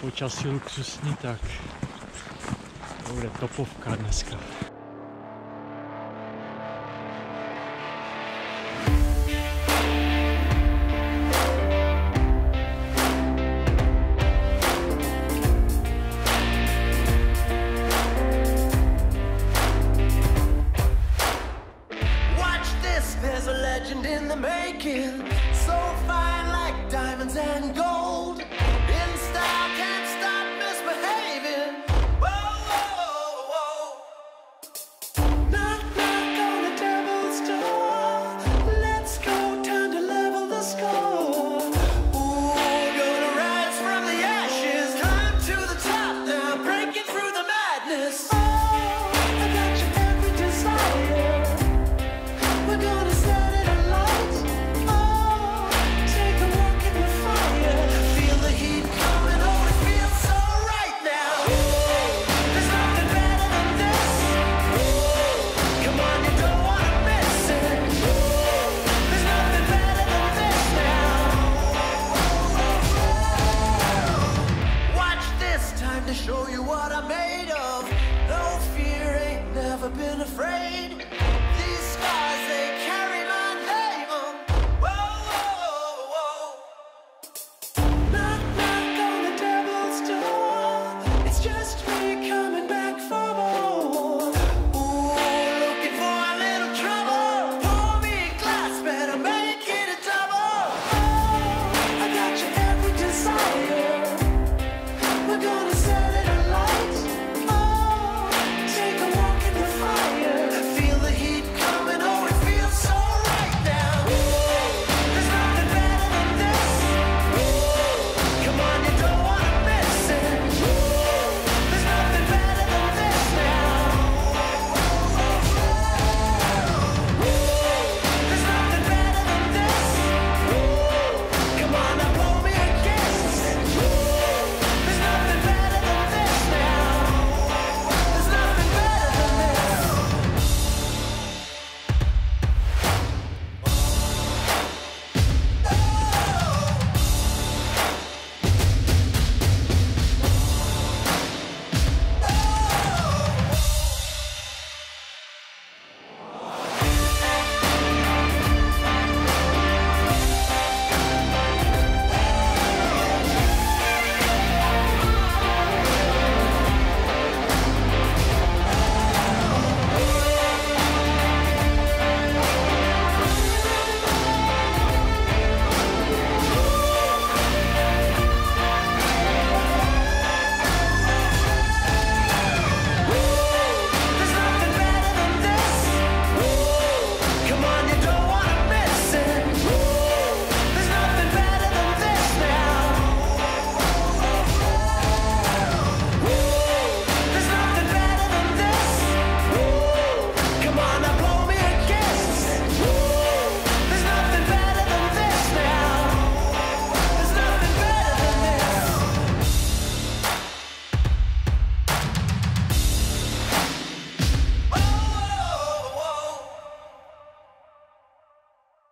počasí luxusní, tak to bude topovka dneska.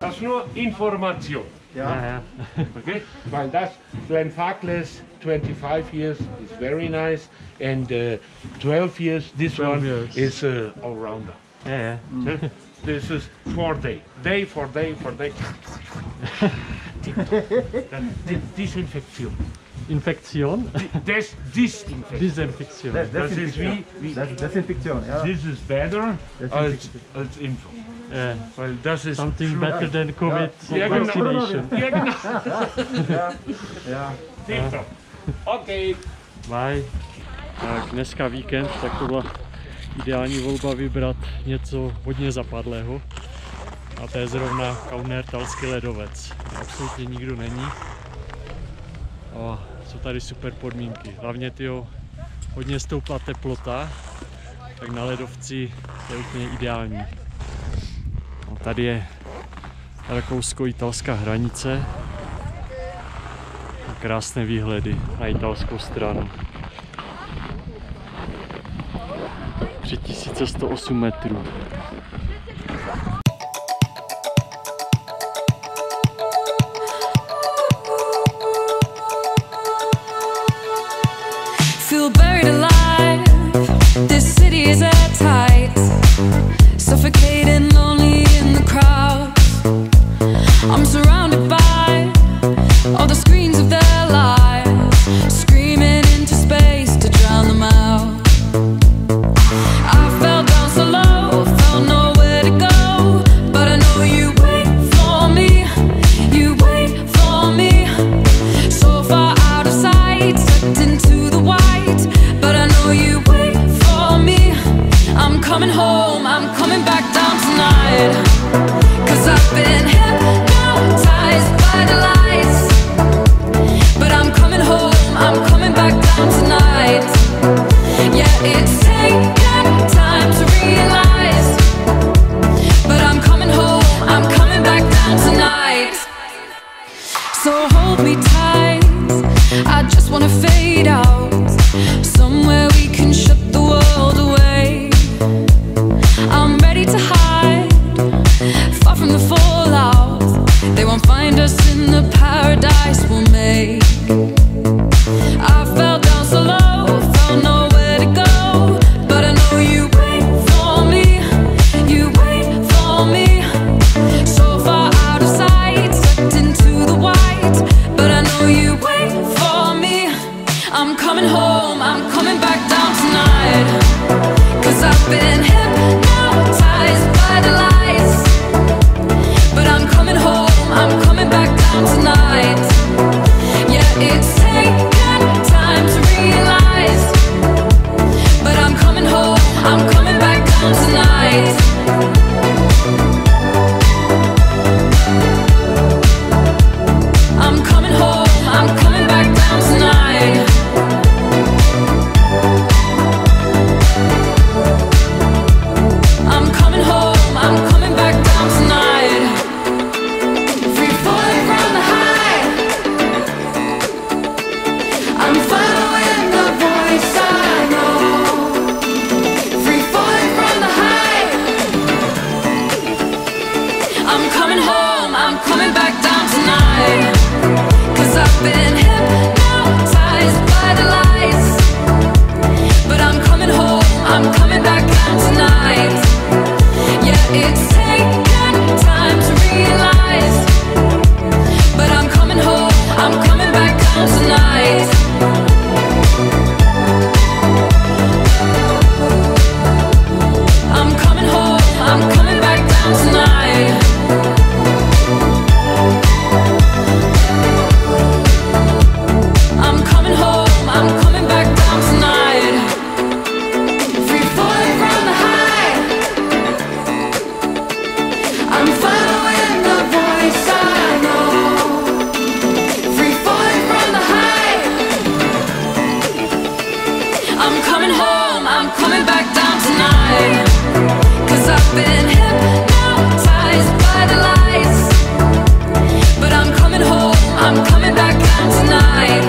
Das ist nur Information. Ja. Okay? Weil das Glenn Farkless 25 years is very nice, and 12 years, this 12 one years. is all-rounder. Ja. This is 4 day. Day for day for day. Disinfektion. Infektion? Disinfektion. Desinfektion. Das ist wie Desinfektion, ja. This is better als Impfung. Weil das ist Something better than COVID Ja, genau. vaccination. Ja, genau. Ja. Tipptopp. Okay. Bye. Tak dneska víkend, tak to byla ideální volba vybrat něco hodně zapadlého. A to je zrovna Kaunertalský ledovec. Absolutně nikdo není. A jsou tady super podmínky. Hlavně hodně stoupla teplota, tak na ledovci to je úplně ideální. A tady je rakousko-italská hranice. A krásné výhledy na italskou stranu. 3108 metrů. feel buried alive. This city is airtight, suffocating, lonely in the crowd. I'm surrounded by all the screens of their lives, screaming into space to drown them out. I fell down so low, felt nowhere to go, but I know you wait for me, you wait for me. So far out of sight, sucked into the white, but I know you wait for me. I'm coming home, I'm coming back down tonight, 'cause I've been hypnotized by the lights. But I'm coming home, I'm coming back down tonight. Yeah, it's taken time to realize, but I'm coming home, I'm coming back down tonight. So hold me tight, I just wanna fade out, somewhere we can shut the world away. I'm ready to hide, far from the fallout. They won't find us in the paradise we'll make. I fell down so low, found nowhere to go, but I know you wait for me, you wait for me. So far out of sight, sucked into the white, but I know you wait for me. I'm coming home, I'm coming back down tonight, 'cause I've been hypnotized by the lights. But I'm coming home, I'm coming back down tonight. Yeah, it's taken time to realize, but I'm coming home, I'm coming back down tonight. I'm coming home, I'm coming back down tonight. I'm coming home, I'm coming back down tonight. Free falling from the high, I'm following the voice I know. Free falling from the high, I'm coming home, I'm coming back down tonight, 'cause I've been hypnotized by the lights. But I'm coming home, I'm coming back down tonight. Yeah, it's taken time to realize, but I'm coming home, I'm coming back down tonight. I'm coming home, I'm coming back down tonight. I'm coming home, I'm coming back down tonight. Free falling from the high, I'm following the voice I know. Free falling from the high, I'm coming home, I'm coming back down tonight, 'cause I've been hypnotized by the lights. But I'm coming home, I'm coming back down tonight.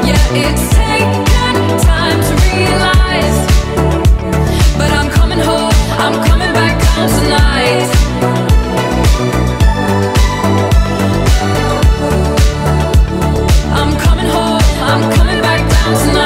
Yeah, it's taken time to realize, but I'm coming home, I'm coming back down tonight. I'm coming home, I'm coming back down tonight.